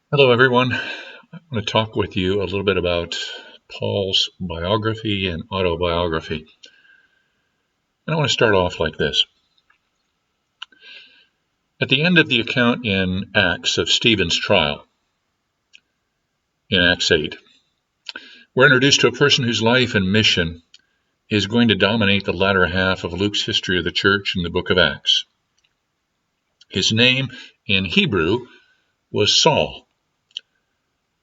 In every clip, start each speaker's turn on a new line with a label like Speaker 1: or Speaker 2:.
Speaker 1: Hello, everyone. I want to talk with you a little bit about Paul's biography and autobiography. And I want to start off like this. At the end of the account in Acts of Stephen's trial, in Acts 8, we're introduced to a person whose life and mission is going to dominate the latter half of Luke's history of the church in the book of Acts. His name in Hebrew was Saul,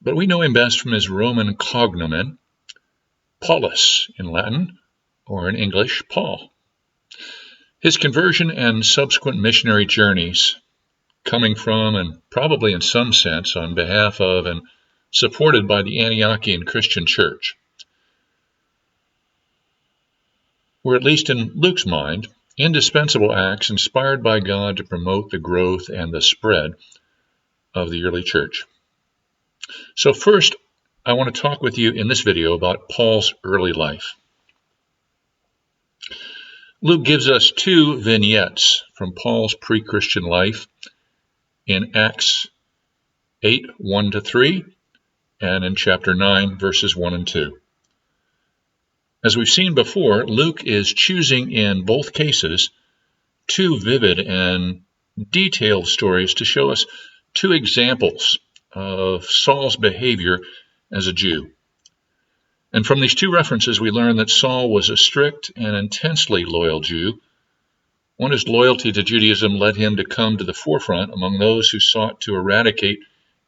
Speaker 1: but we know him best from his Roman cognomen, Paulus in Latin, or in English, Paul. His conversion and subsequent missionary journeys, coming from and probably in some sense on behalf of and supported by the Antiochian Christian church, were, at least in Luke's mind, indispensable acts inspired by God to promote the growth and the spread of the early church. So first, I want to talk with you in this video about Paul's early life. Luke gives us two vignettes from Paul's pre-Christian life in Acts 8, 1-3, and in chapter 9, verses 1 and 2. As we've seen before, Luke is choosing in both cases two vivid and detailed stories to show us two examples of Saul's behavior as a Jew. And from these two references, we learn that Saul was a strict and intensely loyal Jew, one whose loyalty to Judaism led him to come to the forefront among those who sought to eradicate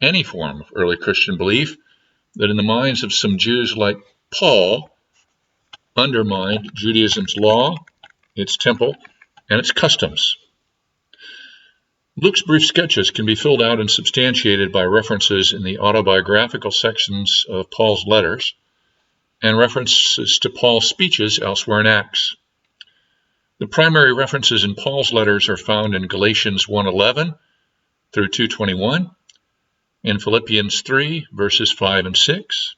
Speaker 1: any form of early Christian belief that in the minds of some Jews like Paul undermined Judaism's law, its temple, and its customs. Luke's brief sketches can be filled out and substantiated by references in the autobiographical sections of Paul's letters and references to Paul's speeches elsewhere in Acts. The primary references in Paul's letters are found in Galatians 1:11 through 2:21, in Philippians 3, verses 5 and 6,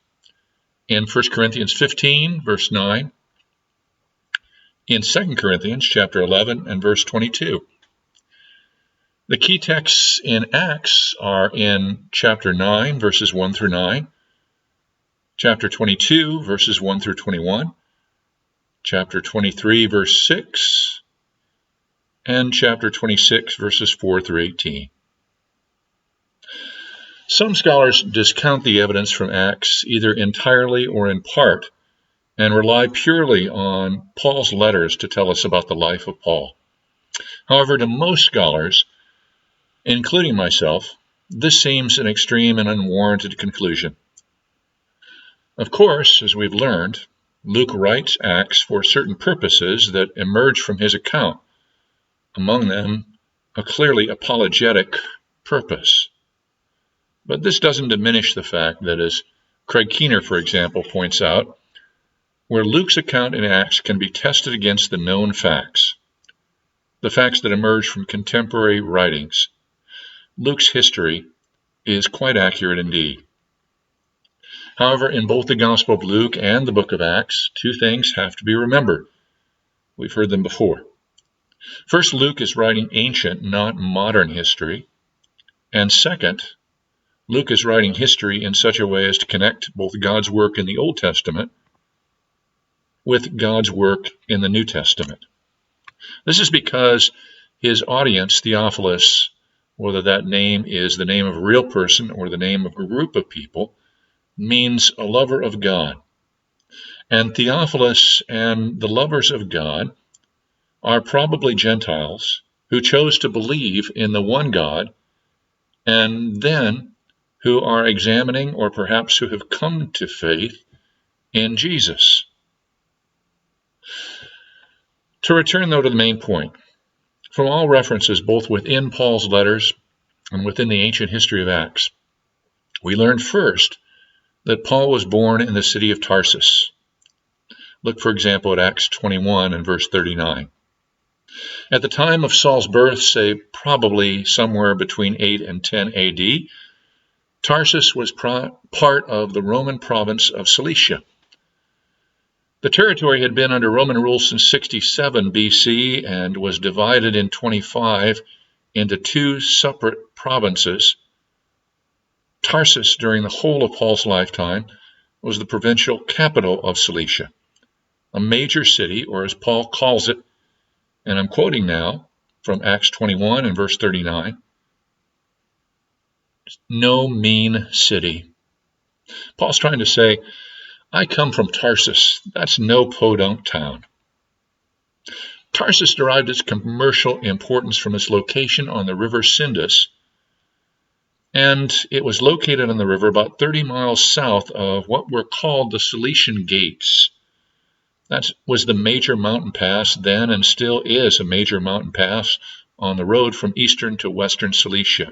Speaker 1: in 1 Corinthians 15, verse 9, in 2 Corinthians chapter 11 and verse 22. The key texts in Acts are in chapter 9, verses 1 through 9, chapter 22, verses 1 through 21, chapter 23, verse 6, and chapter 26, verses 4 through 18. Some scholars discount the evidence from Acts either entirely or in part and rely purely on Paul's letters to tell us about the life of Paul. However, to most scholars, including myself, this seems an extreme and unwarranted conclusion. Of course, as we've learned, Luke writes Acts for certain purposes that emerge from his account, among them a clearly apologetic purpose. But this doesn't diminish the fact that, as Craig Keener, for example, points out, where Luke's account in Acts can be tested against the known facts, the facts that emerge from contemporary writings, Luke's history is quite accurate indeed. However, in both the Gospel of Luke and the book of Acts, two things have to be remembered. We've heard them before. First, Luke is writing ancient, not modern history. And second, Luke is writing history in such a way as to connect both God's work in the Old Testament with God's work in the New Testament. This is because his audience, Theophilus, whether that name is the name of a real person or the name of a group of people, means a lover of God. And Theophilus and the lovers of God are probably Gentiles who chose to believe in the one God and then who are examining or perhaps who have come to faith in Jesus. To return, though, to the main point, from all references both within Paul's letters and within the ancient history of Acts, we learn first that Paul was born in the city of Tarsus. Look, for example, at Acts 21 and verse 39. At the time of Saul's birth, say probably somewhere between 8 and 10 AD, Tarsus was part of the Roman province of Cilicia. The territory had been under Roman rule since 67 BC and was divided in 25 into two separate provinces Tarsus, during the whole of Paul's lifetime, was the provincial capital of Cilicia, a major city, or as Paul calls it, and I'm quoting now from Acts 21 and verse 39, no mean city. Paul's trying to say, I come from Tarsus. That's no podunk town. Tarsus derived its commercial importance from its location on the river Sindus, and it was located on the river about 30 miles south of what were called the Cilician Gates. That was the major mountain pass then, and still is a major mountain pass on the road from eastern to western Cilicia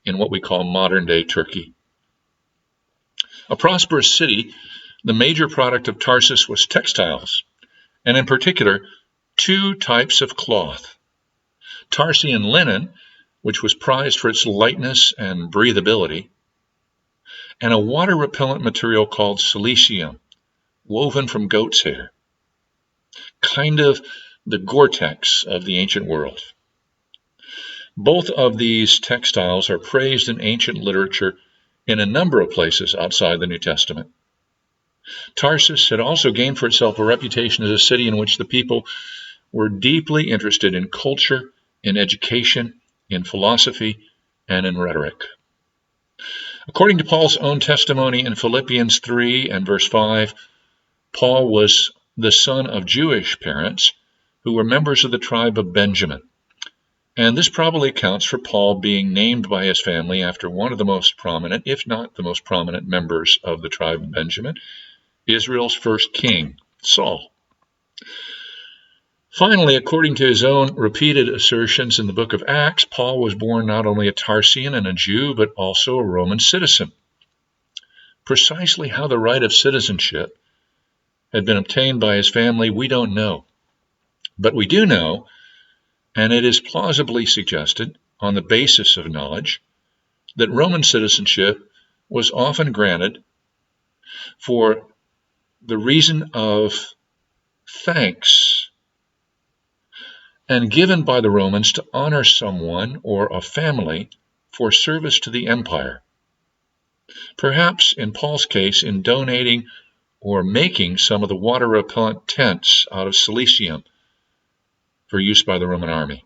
Speaker 1: in what we call modern-day Turkey. A prosperous city, the major product of Tarsus was textiles, and in particular, two types of cloth. Tarsian linen, which was prized for its lightness and breathability, and a water-repellent material called silicium, woven from goat's hair, kind of the Gore-Tex of the ancient world. Both of these textiles are praised in ancient literature in a number of places outside the New Testament. Tarsus had also gained for itself a reputation as a city in which the people were deeply interested in culture, in education, in philosophy, and in rhetoric. According to Paul's own testimony in Philippians 3 and verse 5, Paul was the son of Jewish parents who were members of the tribe of Benjamin. And this probably accounts for Paul being named by his family after one of the most prominent, if not the most prominent members of the tribe of Benjamin, Israel's first king, Saul. Finally, according to his own repeated assertions in the book of Acts, Paul was born not only a Tarsian and a Jew, but also a Roman citizen. Precisely how the right of citizenship had been obtained by his family, we don't know. But we do know, and it is plausibly suggested on the basis of knowledge, that Roman citizenship was often granted for the reason of thanks and given by the Romans to honor someone or a family for service to the empire. Perhaps in Paul's case, in donating or making some of the water-repellent tents out of silicium for use by the Roman army.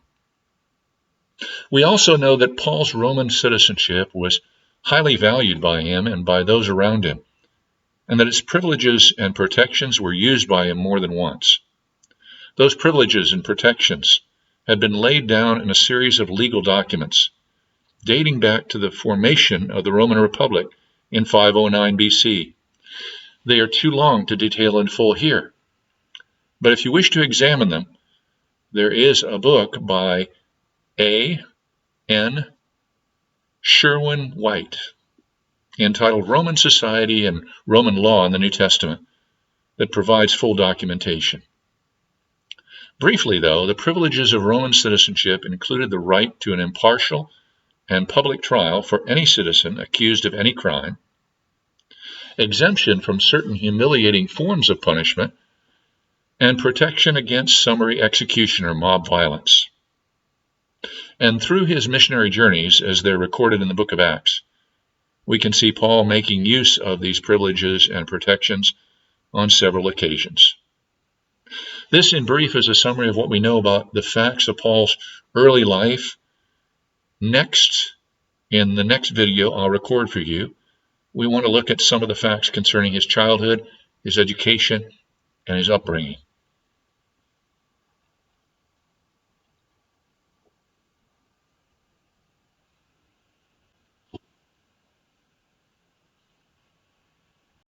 Speaker 1: We also know that Paul's Roman citizenship was highly valued by him and by those around him, and that its privileges and protections were used by him more than once. Those privileges and protections had been laid down in a series of legal documents dating back to the formation of the Roman Republic in 509 BC. They are too long to detail in full here, but if you wish to examine them, there is a book by A.N. Sherwin White entitled Roman Society and Roman Law in the New Testament that provides full documentation. Briefly, though, the privileges of Roman citizenship included the right to an impartial and public trial for any citizen accused of any crime, exemption from certain humiliating forms of punishment, and protection against summary execution or mob violence. And through his missionary journeys, as they're recorded in the book of Acts, we can see Paul making use of these privileges and protections on several occasions. This, in brief, is a summary of what we know about the facts of Paul's early life. Next, in the next video I'll record for you, we want to look at some of the facts concerning his childhood, his education, and his upbringing.